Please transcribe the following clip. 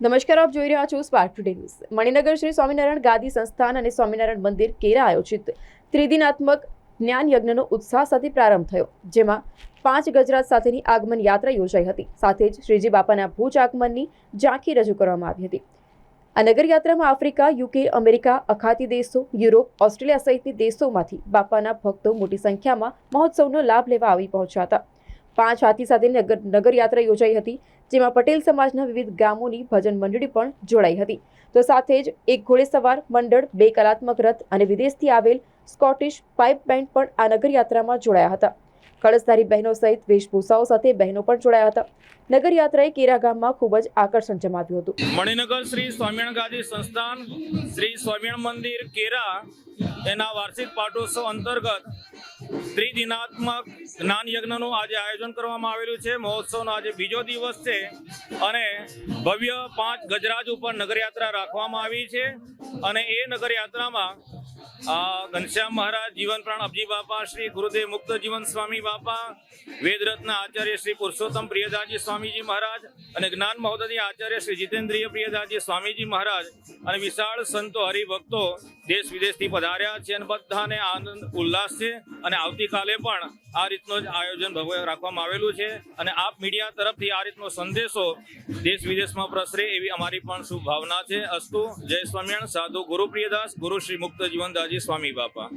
નમસ્કાર, આપ જોઈ રહ્યા છો spark today news. Maninagar Shri Swaminarayan ગાદી સંસ્થાન અને સ્વામિનારાયણ મંદિર કેરા આયોજિત ત્રિદિનાત્મક જ્ઞાન યજ્ઞનો ઉત્સાહ સાથે પ્રારંભ થયો, જેમાં 5 ગજરાત સાથેની આગમન યાત્રા યોજાઈ હતી। સાથે જ શ્રીજી બાપાના ભુજ આગમનની ઝાંખી રજૂ કરવામાં આવી હતી। આ નગર યાત્રામાં આફ્રિકા, યુકે, અમેરિકા, અખાતી દેશો, યુરોપ, ઓસ્ટ્રેલિયા સહિતની દેશોમાંથી બાપાના ભક્તો મોટી સંખ્યામાં મહોત્સવનો લાભ લેવા આવી પહોંચ્યા હતા। 5 હાથી સાથે નગર યાત્રા યોજાઈ હતી, જેમાં પટેલ સમાજના વિવિધ ગામોની ભજન મંડળી પણ જોડાઈ હતી। તો સાથે જ એક ઘોડેસવાર મંડળ, 2 કલાત્મક રથ અને વિદેશથી આવેલ સ્કોટિશ પાઇપ બેન્ડ પણ આ નગર યાત્રામાં જોડાયા હતા। કળશધારી બહેનો સહિત વેશભૂષાઓ સાથે બહેનો પણ જોડાયા હતા। નગર યાત્રાએ કેરા ગામમાં ખૂબ જ આકર્ષણ જમાવ્યું હતું। મણિનગર શ્રી સ્વામિનારાયણ ગાદી સંસ્થાન શ્રી સ્વામિનારાયણ મંદિર કેરા એના વાર્ષિક પાટોત્સવ અંતર્ગત ત્રિદિનાત્મક જ્ઞાન યજ્ઞનું આજે આયોજન કરવામાં આવેલું છે। મહોત્સવનો આજે બીજો દિવસ છે અને ભવ્ય 5 ગજરાજ ઉપર નગરયાત્રા રાખવામાં આવી છે અને એ નગરયાત્રામાં ઘનશ્યામ મહારાજ, જીવન પ્રાણ અબજી બાપા, શ્રી ગુરુદેવ મુક્ત જીવન સ્વામી બાપા, વેદરત્ન આચાર્ય શ્રી પુરુષોત્તમ પ્રિયદાસજી સ્વામીજી મહારાજ અને જ્ઞાન મહોદય આચાર્ય શ્રી જીતેન્દ્રિય પ્રિયદાસજી સ્વામીજી મહારાજ અને વિશાળ સંતો હરિભક્તો દેશ વિદેશથી પધાર્યા છે અને બધાને આનંદ ઉલ્લાસ છે અને આવતીકાલે પણ આ રીતનું જ આયોજન ભવ્ય રાખવામાં આવેલું છે અને આપ મીડિયા તરફથી આ રીતનો સંદેશો દેશ વિદેશમાં પ્રસરે એવી અમારી પણ શુભ ભાવના છે। અસ્તુ। જય સ્વામિનારાયણ। સાધુ ગુરુ પ્રિયદાસ, ગુરુ શ્રી મુક્ત જીવનદાસજી સ્વામી બાપા।